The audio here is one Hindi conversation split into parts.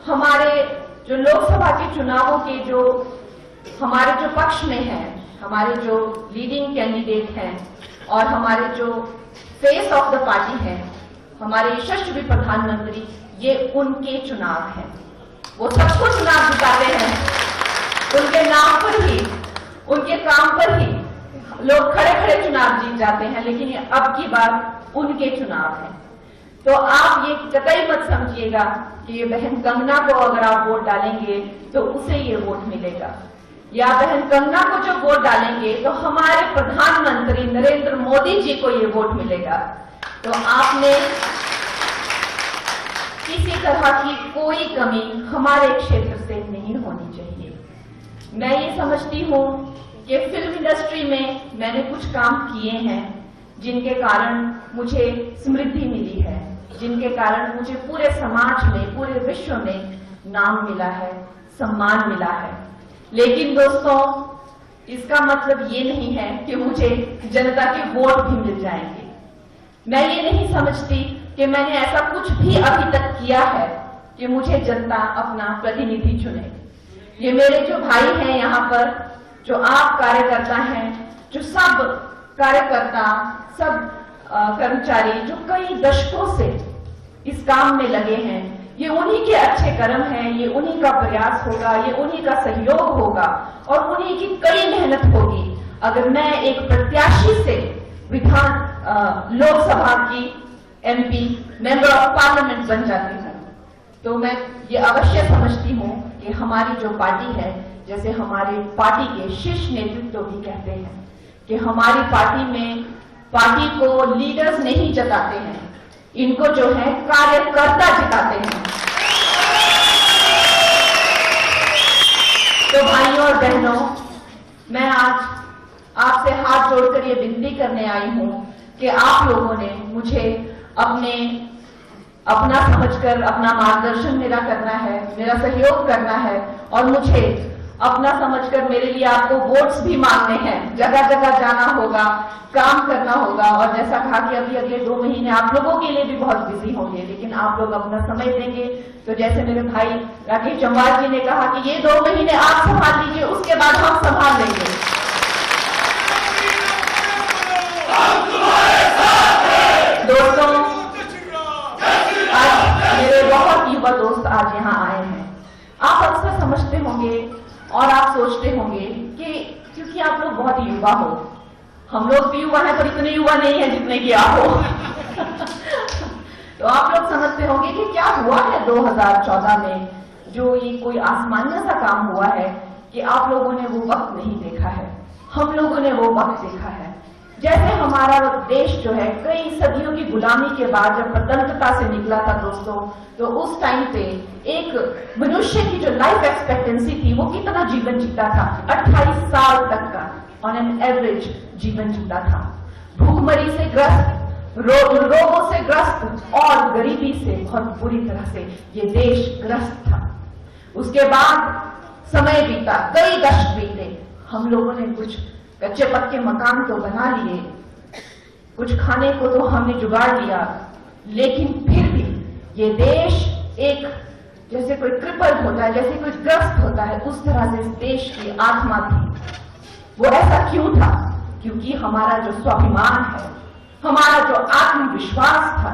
हमारे जो लोकसभा के चुनावों के जो हमारे जो पक्ष में हैं, हमारे जो लीडिंग कैंडिडेट हैं और हमारे जो फेस ऑफ द पार्टी हैं, हमारे यशस्वी प्रधानमंत्री, ये उनके चुनाव हैं। वो सबको चुनाव जिताते हैं, उनके नाम पर ही, उनके काम पर ही लोग खड़े खड़े चुनाव जीत जाते हैं, लेकिन ये अब की बार उनके चुनाव हैं। तो आप ये कतई मत समझिएगा कि ये बहन कंगना को अगर आप वोट डालेंगे तो उसे ये वोट मिलेगा, या बहन कंगना को जो वोट डालेंगे तो हमारे प्रधानमंत्री नरेंद्र मोदी जी को ये वोट मिलेगा। तो आपने किसी तरह की कोई कमी हमारे क्षेत्र से नहीं होनी चाहिए। मैं ये समझती हूं कि फिल्म इंडस्ट्री में मैंने कुछ काम किए हैं जिनके कारण मुझे समृद्धि मिली है, जिनके कारण मुझे पूरे समाज में, पूरे विश्व में नाम मिला है, सम्मान मिला है। लेकिन दोस्तों, इसका मतलब ये नहीं है कि मुझे जनता के वोट भी मिल जाएंगे। मैं ये नहीं समझती कि मैंने ऐसा कुछ भी अभी तक किया है कि मुझे जनता अपना प्रतिनिधि चुने। ये मेरे जो भाई हैं यहाँ पर, जो आप कार्यकर्ता हैं, जो सब कार्यकर्ता, सब कर्मचारी जो कई दशकों से इस काम में लगे हैं, ये उन्हीं के अच्छे कर्म हैं, ये उन्हीं का प्रयास होगा, ये उन्हीं का सहयोग होगा और उन्हीं की कड़ी मेहनत होगी अगर मैं एक प्रत्याशी से लोकसभा की MP, मेंबर ऑफ पार्लियामेंट बन जाती हूँ। तो मैं ये अवश्य समझती हूँ कि हमारी जो पार्टी है, जैसे हमारे पार्टी के शीर्ष नेतृत्व भी कहते हैं कि हमारी पार्टी में पार्टी को लीडर्स नहीं जिताते हैं, इनको जो है कार्यकर्ता जिताते हैं। तो भाइयों और बहनों, मैं आज आपसे हाथ जोड़कर ये विनती करने आई हूं कि आप लोगों ने मुझे अपना समझकर अपना मार्गदर्शन मेरा करना है, मेरा सहयोग करना है और मुझे अपना समझकर मेरे लिए आपको वोट्स भी मांगने हैं, जगह जगह जाना होगा, काम करना होगा। और जैसा कहा कि अभी अगले 2 महीने आप लोगों के लिए भी बहुत बिजी होंगे, लेकिन आप लोग अपना समय देंगे। तो जैसे मेरे भाई राकेश जम्वाल जी ने कहा कि ये 2 महीने आप संभाल लीजिए, उसके बाद हम संभाल लेंगे। दोस्तों, आज मेरे बहुत युवा दोस्त आज यहाँ आए हैं। आप अक्सर समझते होंगे और आप सोचते होंगे कि क्योंकि आप लोग बहुत युवा हो, हम लोग भी युवा हैं पर इतने युवा नहीं है जितने कि आप हो। तो आप लोग समझते होंगे कि क्या हुआ है 2014 में, जो ये कोई आसमान्य सा काम हुआ है कि आप लोगों ने वो वक्त नहीं देखा है, हम लोगों ने वो वक्त देखा है। जैसे हमारा देश जो है कई सदियों की गुलामी के बाद जब स्वतंत्रता से निकला था दोस्तों, तो उस टाइम पे एक मनुष्य की जो लाइफ एक्सपेक्टेंसी थी वो कितना जीवन जीता था, 28 साल तक का ऑन एन एवरेज जीवन जीता था। भूखमरी से ग्रस्त, रोगों से ग्रस्त और गरीबी से बहुत बुरी तरह से ये देश ग्रस्त था। उसके बाद समय बीता, कई दशक बीते, हम लोगों ने कुछ कच्चे पक्के मकान तो बना लिए, कुछ खाने को तो हमने जुगाड़ लिया, लेकिन फिर भी ये देश एक जैसे कोई क्रिपल होता है, जैसे कोई ग्रस्त होता है, उस तरह से इस देश की आत्मा थी। वो ऐसा क्यों था? क्योंकि हमारा जो स्वाभिमान है, हमारा जो आत्मविश्वास था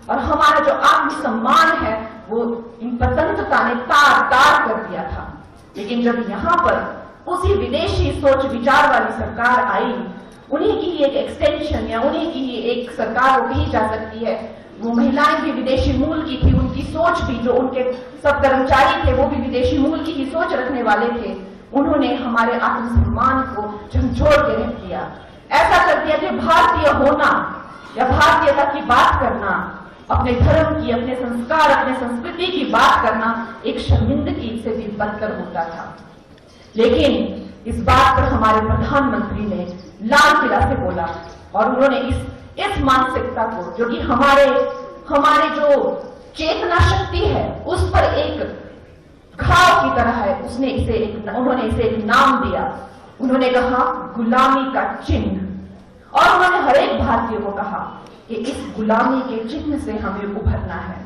और हमारा जो आत्मसम्मान है, वो इन स्वतंत्रता ने तार तार कर दिया था। लेकिन जब यहाँ पर उसी विदेशी सोच विचार वाली सरकार आई, उन्हीं की ही एक एक्सटेंशन या उन्हीं की ही एक सरकार वो कही जा सकती है, वो महिलाएं भी विदेशी मूल की थी, उनकी सोच भी, जो उनके सब कर्मचारी थे वो भी विदेशी मूल की ही सोच रखने वाले थे, उन्होंने हमारे आत्मसम्मान को झंझोड़ के रख दिया। ऐसा कर दिया कि भारतीय होना या भारतीयता की बात करना, अपने धर्म की, अपने संस्कार, अपने संस्कृति की बात करना एक शर्मिंदगी से भी बदतर होता था। लेकिन इस बात पर हमारे प्रधानमंत्री ने लाल किला से बोला और उन्होंने इस मानसिकता को, जो कि हमारे जो चेतना शक्ति है उस पर एक घाव की तरह है, उन्होंने इसे एक नाम दिया। उन्होंने कहा गुलामी का चिन्ह, और उन्होंने हर एक भारतीय को कहा कि इस गुलामी के चिन्ह से हमें उभरना है।